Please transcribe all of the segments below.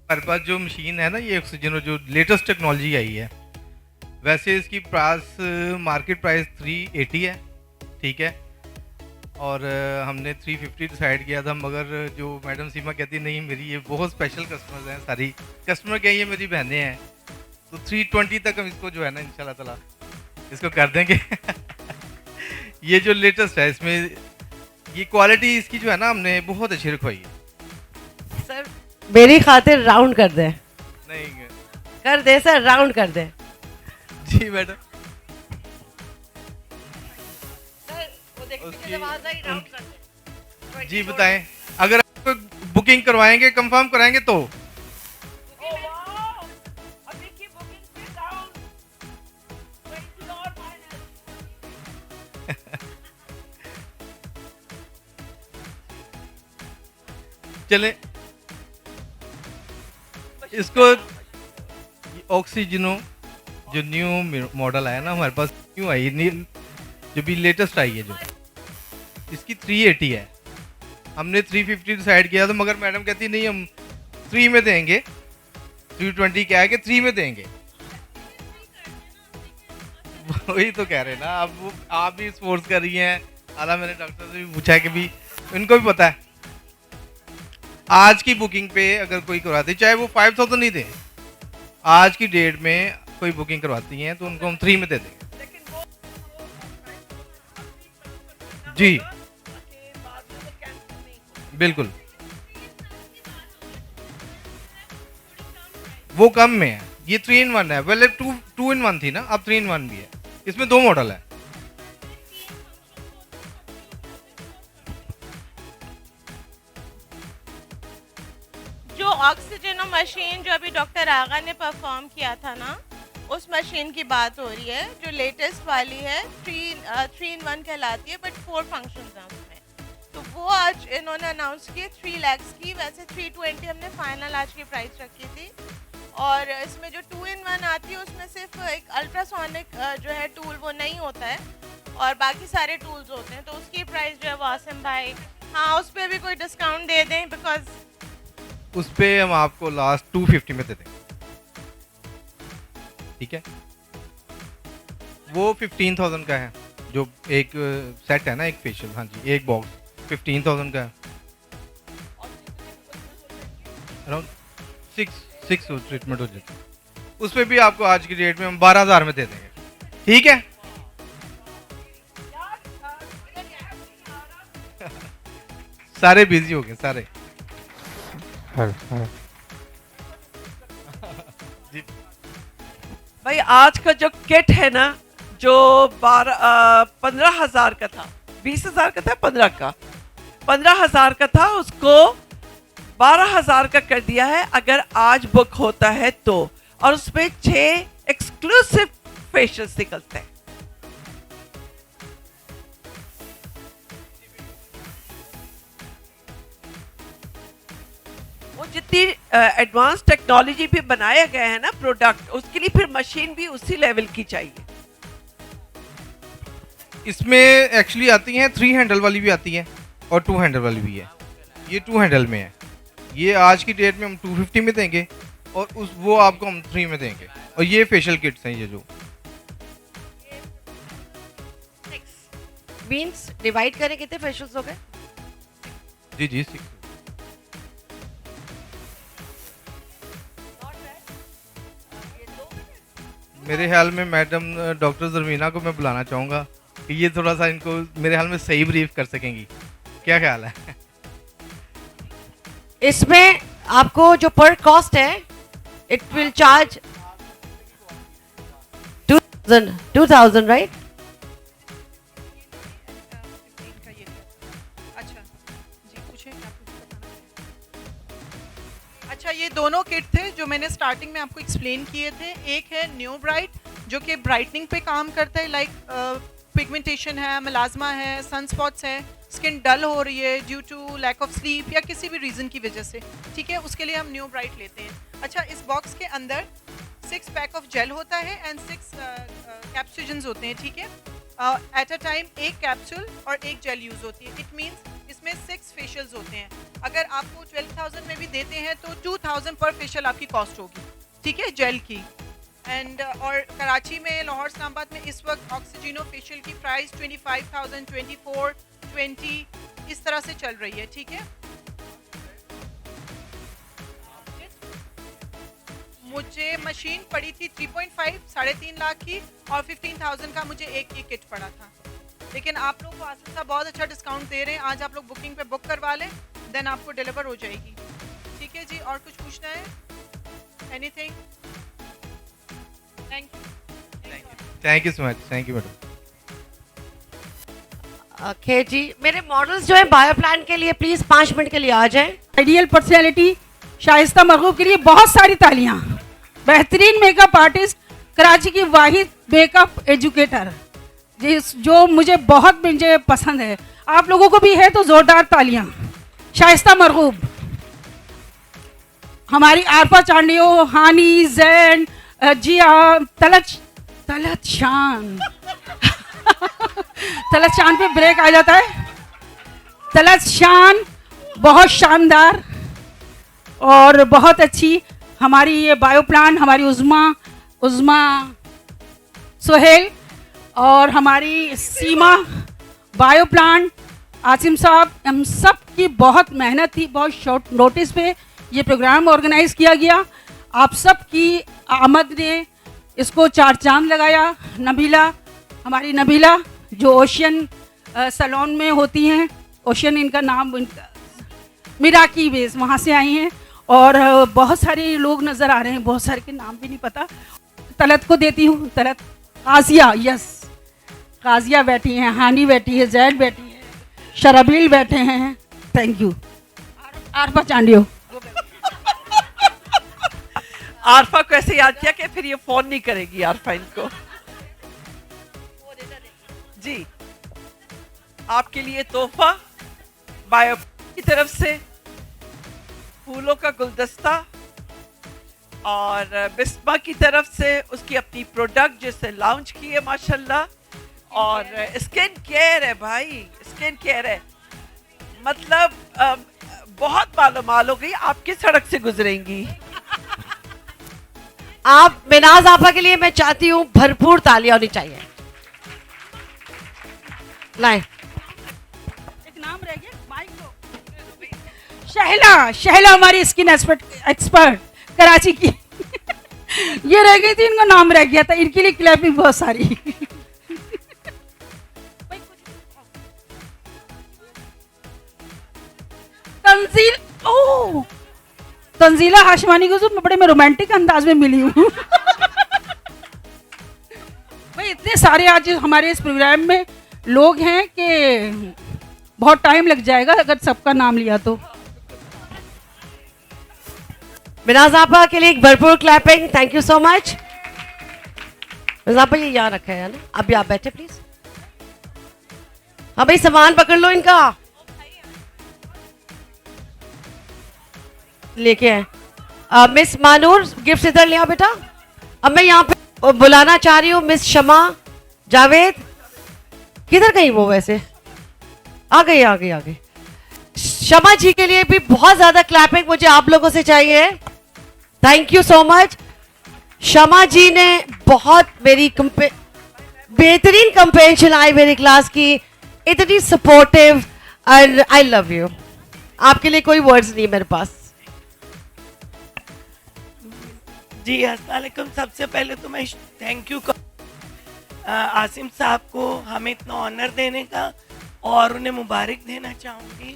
हमारे पास जो मशीन है ना, ये ऑक्सीजन जो लेटेस्ट टेक्नोलॉजी आई है, वैसे इसकी प्राइस मार्केट प्राइस 380 है, ठीक है। और हमने 350 डिसाइड किया था, मगर जो मैडम सीमा कहती नहीं, मेरी ये बहुत स्पेशल कस्टमर्स हैं, सारी कस्टमर क्या, ये मेरी बहनें हैं, तो 320 तक हम इसको जो है ना इंशाल्लाह ताला इसको कर देंगे। ये जो लेटेस्ट है, इसमें ये क्वालिटी इसकी जो है ना, हमने बहुत अच्छी रखवाई है। सर मेरी खातिर राउंड कर दे, नहीं, कर दे सर, राउंड कर दे। जी मैडम, सर वो देखिए उसकी पीछे से आवाज आई, राउंड कर दे। जी बताएं, अगर आप बुकिंग करवाएंगे, कंफर्म कराएंगे तो चले इसको ऑक्सीजनो जो न्यू मॉडल आया ना हमारे पास, न्यू आई जो भी लेटेस्ट आई है, जो इसकी 380 है, हमने 350 डिसाइड किया था, मगर मैडम कहती नहीं, हम 3 में देंगे। 320 क्या है कि 3 में देंगे। वही तो कह रहे हैं ना, अब आप भी फोर्स कर रही हैं। आला मैंने डॉक्टर से भी पूछा है कि भी इनको भी पता है, आज की बुकिंग पे अगर कोई करवाती, चाहे वो 5000 नहीं दे, आज की डेट में कोई बुकिंग करवाती हैं तो उनको हम 3 में दे देंगे। जी बिल्कुल, वो कम में है, ये 3 in 1 है, पहले 2 in 1 थी ना, अब 3 in 1 भी है, इसमें 2 मॉडल है। जो ऑक्सीजन मशीन जो अभी डॉक्टर आगा ने परफॉर्म किया था ना, उस मशीन की बात हो रही है, जो लेटेस्ट वाली है, 3 in 1 कहलाती है, बट 4 फंक्शंस हैं उसमें। तो वो आज इन्होंने अनाउंस किए 3 lakhs की, वैसे 320 हमने फाइनल आज की प्राइस रखी थी। और इसमें जो 2 in 1 आती है, उसमें सिर्फ एक अल्ट्रासोनिक जो है टूल वो नहीं होता है, और बाकी सारे टूल्स होते हैं। तो उसकी प्राइस जो है वो आसिम भाई, हाँ उस पर भी कोई डिस्काउंट दे दें, बिकॉज उस पे हम आपको लास्ट 250 में दे देंगे, ठीक है। वो 15,000 का है, जो एक सेट है ना, एक फेशियल, हाँ जी, एक बॉक्स 15,000 का है, अराउंड 6 ट्रीटमेंट हो जाती है। उस पे भी आपको आज की डेट में हम 12,000 में दे देंगे, ठीक है। सारे बिजी हो गए सारे। जी भाई आज का जो किट है ना, जो 15,000 का था, 20,000 का था, 15,000 का था, उसको 12,000 का कर दिया है अगर आज बुक होता है तो। और उसमें 6 एक्सक्लूसिव फेशियल्स निकलते हैं। वो जितनी एडवांस टेक्नोलॉजी भी बनाया गया है ना प्रोडक्ट, उसके लिए फिर मशीन भी उसी लेवल की चाहिए। इसमें एक्चुअली आती हैं 3 हैंडल वाली भी आती है और 2 हैंडल वाली भी है। ये 2 हैंडल में है, ये आज की डेट में हम 250 में देंगे, और उस वो आपको हम 3 में देंगे। और ये फेशियल किट्स हैं, ये जो मींस डिवाइड करें कितने फेशियल्स हो गए? जी जी 6। मेरे ख्याल में मैडम डॉक्टर जरमीना को मैं बुलाना चाहूँगा कि ये थोड़ा सा इनको मेरे ख्याल में सही ब्रीफ कर सकेंगी, क्या ख्याल है? इसमें आपको जो पर कॉस्ट है, इट विल चार्ज 2000 राइट? अच्छा जी, पूछें क्या बताना है? अच्छा, ये दोनों किट थे जो मैंने स्टार्टिंग में आपको एक्सप्लेन किए थे। एक है न्यू ब्राइट जो कि ब्राइटनिंग पे काम करता है, लाइक पिगमेंटेशन है, मलाजमा है, सनस्पॉट्स है, स्किन डल हो रही है due to lack of sleep या किसी भी रीज़न की वजह से, ठीक है, उसके लिए हम न्यू ब्राइट लेते हैं। अच्छा, इस बॉक्स के अंदर 6 पैक ऑफ जेल होता है एंड 6 कैप्सूजन्स होते हैं, ठीक है। एट अ टाइम एक कैप्सूल और एक जेल यूज़ होती है। इट मीन्स इसमें इसमें 6 फेशियल्स होते हैं। अगर आपको 12,000 में भी देते हैं तो 2,000 पर फेशियल आपकी कॉस्ट होगी, ठीक है, जेल की। एंड और कराची में, लाहौर, इस्लामाबाद में इस वक्त ऑक्सीजनो फेशियल की प्राइस 25,000, 24, 20 इस तरह से चल रही है, ठीक है। मुझे मशीन पड़ी थी 3.5 3.5 लाख की, और 15,000 का मुझे एक ही किट पड़ा था। लेकिन आप लोग को आसिफ साहब बहुत अच्छा डिस्काउंट दे रहे हैं, आज आप लोग बुकिंग पे बुक करवा लें, देन आपको डिलीवर हो जाएगी, ठीक है जी। और कुछ पूछना है? Anything? Thank you. Thank you so much, thank you madam. Okay जी, मेरे मॉडल्स जो है बायोप्लान के लिए प्लीज 5 मिनट के लिए आ जाएं। आइडियल पर्सनैलिटी शाइस्ता मरगूब के लिए बहुत सारी तालियां। बेहतरीन मेकअप आर्टिस्ट, कराची की वाहिद मेकअप एजुकेटर, जो मुझे पसंद है, आप लोगों को भी है तो जोरदार तालियां। शाइस्ता मरगूब। हमारी आरफा चांडियो, हानी, जैन, जिया, तलत शान तलत शान पे ब्रेक आ जाता है। तलत शान बहुत शानदार और बहुत अच्छी। हमारी ये बायोप्लान, हमारी उज़मा सोहेल और हमारी सीमा बायोप्लान, आसिम साहब, हम सब की बहुत मेहनत थी। बहुत शॉर्ट नोटिस पे ये प्रोग्राम ऑर्गेनाइज किया गया। आप सब की आमद ने इसको 4 चांद लगाया। नबीला, हमारी नबीला जो ओशियन सैलून में होती हैं, ओशियन इनका नाम, मिराकी बेस, वहाँ से आई हैं। और बहुत सारे लोग नज़र आ रहे हैं, बहुत सारे के नाम भी नहीं पता। तलत को देती हूँ, तलत। काजिया, यस, काजिया बैठी हैं, हानी बैठी है, जैद बैठी है, शराबील बैठे हैं, थैंक यू। आरफा चांडियो। आरफा को ऐसे याद किया कि फिर ये फोन नहीं करेगी आरफा इनको। जी, आपके लिए तोहफा बायो की तरफ से फूलों का गुलदस्ता, और बिस्मा की तरफ से उसकी अपनी प्रोडक्ट जिससे लॉन्च की है माशाल्लाह। और स्किन केयर है भाई, स्किन केयर है, मतलब बहुत मालूमाल हो गई, आपकी सड़क से गुजरेंगी। आप मिनाज आपा के लिए मैं चाहती हूँ भरपूर तालियां होनी चाहिए। लाए, एक नाम रह गया, माइक दो। शहला हमारी स्किन एक्सपर्ट कराची की ये रह गई थी, इनका नाम रह गया था, इनके लिए क्लैपिंग बहुत सारी। तंजीला हाशमानी को तो बड़े मैं रोमांटिक अंदाज में मिली हूँ। भाई इतने सारे आज हमारे इस प्रोग्राम में लोग हैं कि बहुत टाइम लग जाएगा अगर सबका नाम लिया तो। मिनाज आपा के लिए एक भरपूर clapping, thank you so much. Minaz आपा ये यहाँ रखा है ना, अभी आप बैठे प्लीज। हाँ भाई सामान पकड़ लो इनका, लेके आए। मिस मानूर गिफ्ट इधर ले आओ बेटा। अब मैं यहाँ पे बुलाना चाह रही हूँ मिस शमा जावेद। किधर गई वो? वैसे आ गई। शमा जी के लिए भी बहुत ज्यादा क्लैपिंग मुझे आप लोगों से चाहिए। Thank you so much. Shama ji ने बहुत मेरी बेहतरीन कंपेन चलाई मेरी क्लास की, इतनी सपोर्टिव, और आई लव यू। आपके लिए कोई वर्ड्स नहीं मेरे पास। जी अस्सलाम वालेकुम। सबसे पहले तो मैं थैंक यू आसिम साहब को हमें इतना ऑनर देने का, और उन्हें मुबारक देना चाहूँगी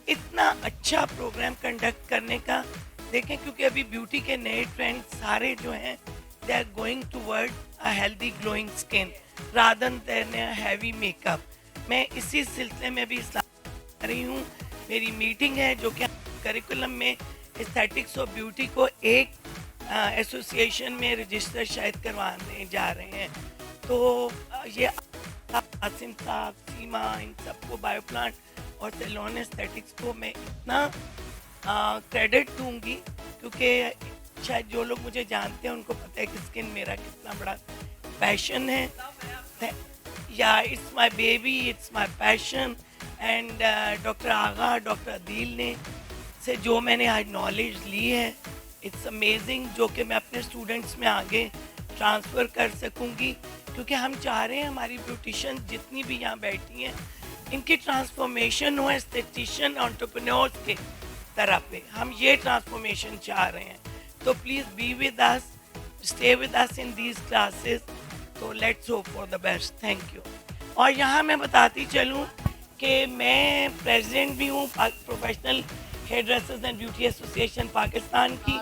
इतना अच्छा प्रोग्राम कंडक्ट करने का। देखें क्योंकि अभी ब्यूटी के नए ट्रेंड सारे जो हैं they are going toward a healthy glowing skin rather than heavy makeup. मैं इसी सिलसिले में भी कर रही हूँ। मेरी मीटिंग है जो कि करिकुलम में एस्थेटिक्स और ब्यूटी को एक एसोसिएशन में रजिस्टर शायद करवाने जा रहे हैं। तो ये आसिम साहब, सीमा, इन सबको बायोप्लांट और सैलून एस्थेटिक्स को मैं इतना क्रेडिट दूंगी क्योंकि शायद जो लोग मुझे जानते हैं उनको पता है कि स्किन मेरा कितना बड़ा पैशन है। या it's my baby, it's my passion, and doctor Agha, doctor Adeel ने से जो मैंने आज नॉलेज ली है, इट्स अमेजिंग, जो कि मैं अपने स्टूडेंट्स में आगे ट्रांसफ़र कर सकूंगी, क्योंकि हम चाह रहे हैं हमारी ब्यूटिशियन जितनी भी यहाँ बैठी हैं इनकी ट्रांसफॉर्मेशन हो एस्थेटिशियन एंटरप्रेन्योर्स के तरह पे, हम ये ट्रांसफॉर्मेशन चाह रहे हैं। तो please be with us, stay with us in these classes. तो let's hope for the best. Thank you. और यहाँ मैं बताती चलूँ कि मैं प्रेसिडेंट भी हूँ professional hair dressers and beauty association Pakistan की।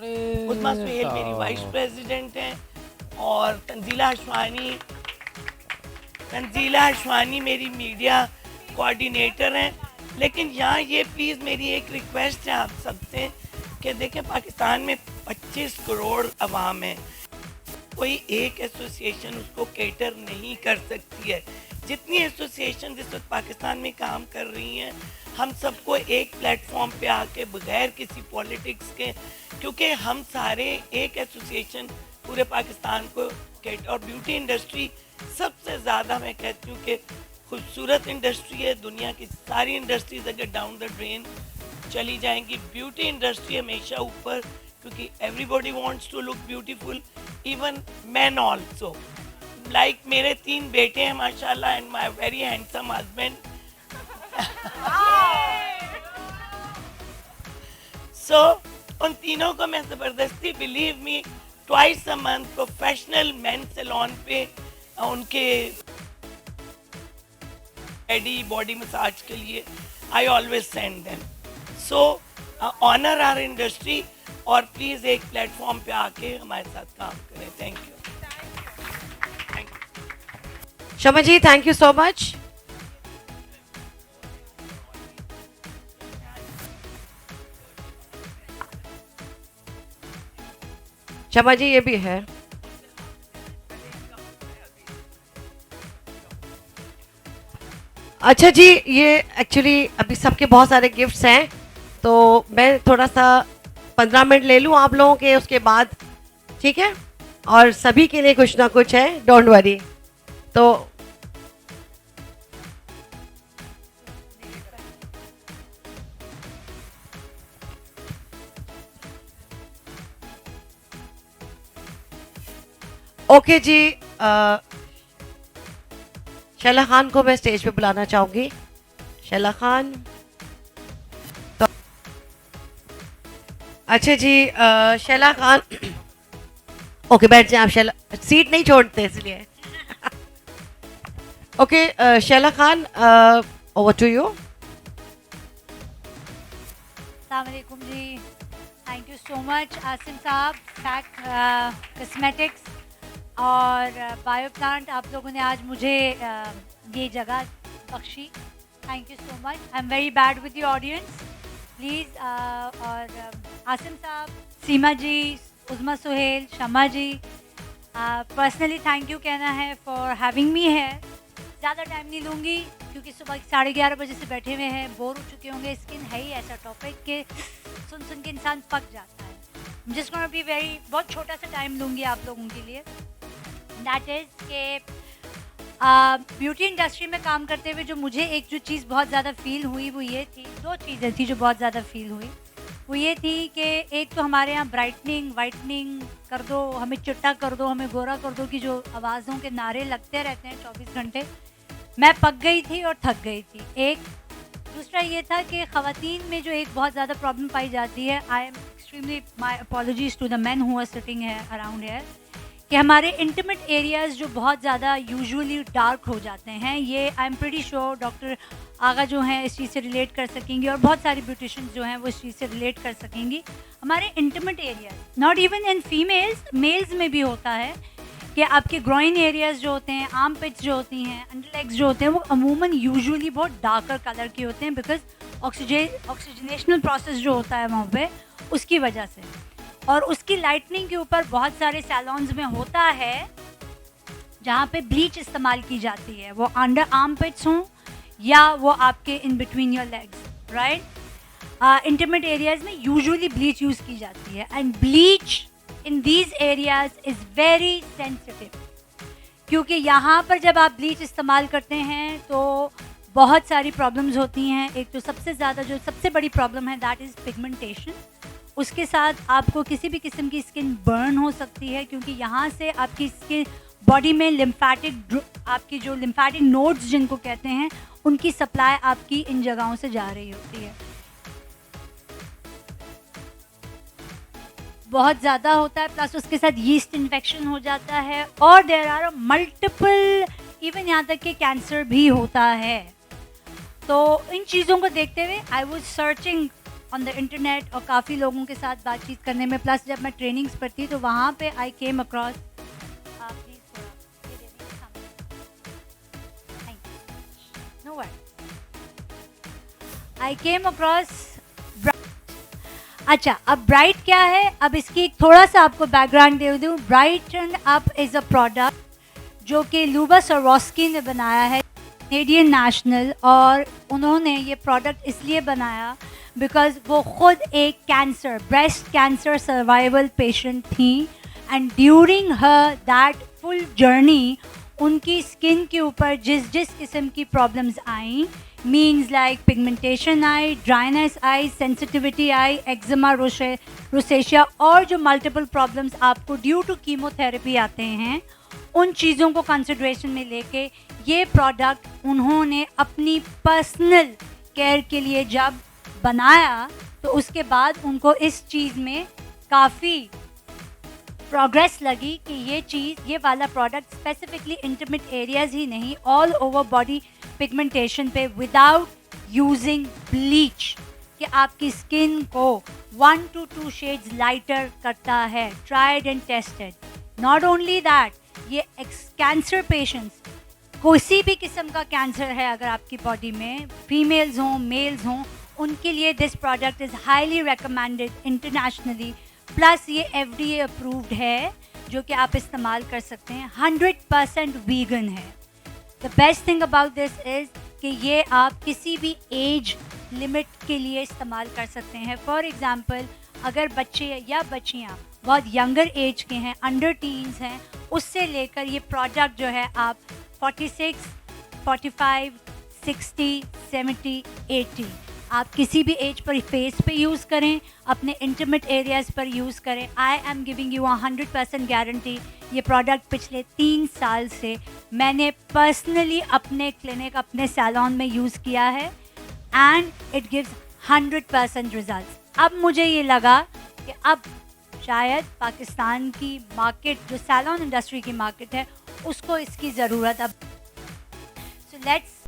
उस्मा सुहेल मेरी वाइस प्रेसिडेंट हैं और तंजीला हशवानी मेरी मीडिया कोऑर्डिनेटर हैं। लेकिन यहाँ ये प्लीज़ मेरी एक रिक्वेस्ट है आप सबसे कि देखें, पाकिस्तान में 25 करोड़ अवाम है, कोई एक एसोसिएशन उसको कैटर नहीं कर सकती है। जितनी एसोसिएशन जिस वक्त पाकिस्तान में काम कर रही हैं, हम सबको एक प्लेटफॉर्म पे आके बगैर किसी पॉलिटिक्स के, क्योंकि हम सारे एक एसोसिएशन पूरे पाकिस्तान को कैटर, और ब्यूटी इंडस्ट्री सबसे ज़्यादा मैं कहती हूँ कि खूबसूरत इंडस्ट्री है। दुनिया की सारी इंडस्ट्रीज अगर डाउन द ड्रेन चली जाएंगी, ब्यूटी इंडस्ट्री हमेशा ऊपर, क्योंकि everybody wants to look beautiful, even man also. Like मेरे 3 बेटे हैं माशाल्लाह and my very handsome husband. So उन तीनों को मैं ज़बरदस्ती, believe me, twice a month professional men salon पे उनके बॉडी मसाज के लिए I always send them. So honour our industry और प्लीज़ एक प्लेटफॉर्म पे आके हमारे साथ काम करें। Thank you. Shama ji, thank you so much. Shama जी, ये भी है। अच्छा जी, ये एक्चुअली अभी सबके बहुत सारे गिफ्ट्स हैं, तो मैं थोड़ा सा 15 मिनट ले लूँ आप लोगों के, उसके बाद ठीक है? और सभी के लिए कुछ ना कुछ है, डोंट वरी। तो ओके जी, शैला खान को मैं स्टेज पे बुलाना चाहूंगी। शैला खान, तो अच्छा जी, शैला खान ओके, बैठ जाए आप। शैला सीट नहीं छोड़ते इसलिए। Okay, Shaila Khan, over to you. अस्सलाम वालेकुम जी, thank you so much Asim sahab, Fact Cosmetics और बायो प्लांट, आप लोगों ने आज मुझे ये जगह बख्शी। Thank you so much. I am very bad with the audience, please. और Asim sahab, Seema ji, Uzma Suhail, Shama ji, personally thank you कहना है फॉर हैविंग मी है। ज़्यादा टाइम नहीं लूँगी क्योंकि सुबह 11:30 बजे से बैठे हुए हैं, बोर हो चुके होंगे। स्किन है ही ऐसा टॉपिक कि सुन सुन के इंसान पक जाता है। जिसको मैं भी बहुत छोटा सा टाइम लूँगी आप लोगों के लिए। दैट इज़ के ब्यूटी इंडस्ट्री में काम करते हुए जो मुझे एक जो चीज़ बहुत ज़्यादा फील हुई वो ये थी, 2 चीज़ें थी जो बहुत ज़्यादा फील हुई। वो ये थी कि एक तो हमारे यहाँ ब्राइटनिंग वाइटनिंग कर दो, हमें चिट्टा कर दो, हमें गोरा कर दो की जो आवाज़ों के नारे लगते रहते हैं 24 घंटे, मैं पक गई थी और थक गई थी। एक दूसरा ये था कि ख़वातीन में जो एक बहुत ज़्यादा प्रॉब्लम पाई जाती है, I am extremely my apologies to the man who are sitting है अराउंड हेयर, कि हमारे इंटीमेट एरियाज़ जो बहुत ज़्यादा यूजुअली डार्क हो जाते हैं। ये I am pretty sure doctor Agha जो हैं इस चीज़ से रिलेट कर सकेंगी और बहुत सारी ब्यूटिशियंस जो हैं वो इस चीज़ से रिलेट कर सकेंगी। हमारे intimate areas, not even in females, males में भी होता है कि आपके ग्रोइन एरियाज़ जो होते हैं, आर्म पिट्स जो होती हैं, अंडर लेग्स जो होते हैं, वो अमूमन यूजुअली बहुत डार्कर कलर के होते हैं, बिकॉज ऑक्सीजनेशनल प्रोसेस जो होता है वहाँ पे उसकी वजह से। और उसकी लाइटनिंग के ऊपर बहुत सारे सैलून्स में होता है जहाँ पे ब्लीच इस्तेमाल की जाती है, वो अंडर आर्म पिट्स हों या वो आपके in between your legs, right. Intimate areas में यूजुअली ब्लीच यूज़ की जाती है and bleach in these areas is very sensitive, क्योंकि यहाँ पर जब आप ब्लीच इस्तेमाल करते हैं तो बहुत सारी प्रॉब्लम्स होती हैं। एक तो सबसे ज़्यादा जो सबसे बड़ी प्रॉब्लम है दैट इज़ पिगमेंटेशन। उसके साथ आपको किसी भी किस्म की स्किन बर्न हो सकती है, क्योंकि यहाँ से आपकी स्किन बॉडी में आपकी जो लिम्फेटिक नोड्स जिनको कहते हैं उनकी सप्लाई आपकी इन जगहों से जा रही होती है। बहुत ज़्यादा होता है, प्लस उसके साथ यीस्ट इन्फेक्शन हो जाता है और देयर आर मल्टीपल, इवन यहाँ तक कि कैंसर भी होता है। तो इन चीज़ों को देखते हुए I was searching on the internet और काफ़ी लोगों के साथ बातचीत करने में, प्लस जब मैं ट्रेनिंग्स पर थी तो वहाँ पे आई केम अक्रॉस अच्छा, अब ब्राइट क्या है, अब इसकी थोड़ा सा आपको बैकग्राउंड दे दूँ। Brighten up is a product जो कि लूबा सरोस्की ने बनाया है, कैनेडियन नेशनल, और उन्होंने ये प्रोडक्ट इसलिए बनाया बिकॉज वो खुद एक cancer, breast cancer survival patient थी, and during her that full journey उनकी स्किन के ऊपर जिस किस्म की प्रॉब्लम्स आई, मीन्स लाइक पिगमेंटेशन आई, ड्राइनेस आई, सेंसिटिविटी आई, एक्जिमा, रोसेशिया और जो मल्टीपल प्रॉब्लम्स आपको ड्यू टू कीमोथेरेपी आते हैं, उन चीज़ों को कंसिडरेशन में लेके ये प्रोडक्ट उन्होंने अपनी पर्सनल केयर के लिए जब बनाया तो उसके बाद उनको इस चीज़ में काफ़ी प्रोग्रेस लगी कि ये वाला प्रोडक्ट स्पेसिफिकली इंटीमेट एरियाज ही नहीं, ऑल ओवर बॉडी पिगमेंटेशन पे विदाउट यूजिंग ब्लीच, कि आपकी स्किन को 1 to 2 शेड्स लाइटर करता है, tried and tested. Not only that, ये कैंसर पेशेंट्स, किसी भी किस्म का कैंसर है अगर आपकी बॉडी में, फीमेल्स हों मेल्स हों, उनके लिए this product is highly recommended internationally. Plus ये FDA अप्रूव्ड है जो कि आप इस्तेमाल कर सकते हैं, 100% वीगन है। The best thing about this is कि ये आप किसी भी एज लिमिट के लिए इस्तेमाल कर सकते हैं। फॉर एग्ज़ाम्पल, अगर बच्चे या बच्चियाँ बहुत यंगर एज के हैं, अंडर टीन्स हैं, उससे लेकर ये प्रोडक्ट जो है आप 46, 45, 60, 70, 80 आप किसी भी एज पर फेस पे यूज़ करें, अपने इंटीमेट एरियाज़ पर यूज़ करें। I am giving you 100% guarantee. ये प्रोडक्ट पिछले 3 साल से मैंने पर्सनली अपने क्लिनिक, अपने सैलून में यूज़ किया है, एंड इट गिव्स 100% रिजल्ट। अब मुझे ये लगा कि अब शायद पाकिस्तान की मार्केट, जो सैलून इंडस्ट्री की मार्केट है, उसको इसकी ज़रूरत अब। सो लेट्स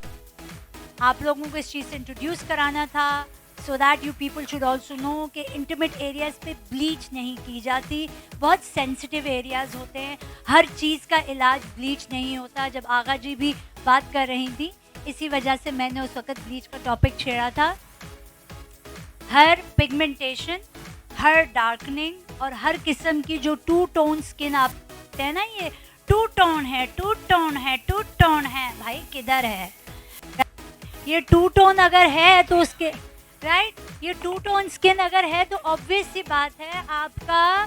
आप लोगों को इस चीज़ से इंट्रोड्यूस कराना था, so that you people should also know कि इंटीमेट एरियाज़ पे ब्लीच नहीं की जाती, बहुत सेंसिटिव एरियाज़ होते हैं, हर चीज़ का इलाज ब्लीच नहीं होता। जब आगा जी भी बात कर रही थी, इसी वजह से मैंने उस वक्त ब्लीच का टॉपिक छेड़ा था। हर पिगमेंटेशन, हर डार्कनिंग और हर किस्म की जो 2 टोन स्किन आप कहते हैं ना, ये 2 टोन है, 2 टोन है, 2 टोन है, भाई किधर है ये 2 टोन? अगर है तो उसके राइट, ये 2 टोन स्किन अगर है तो ऑब्वियस सी बात है आपका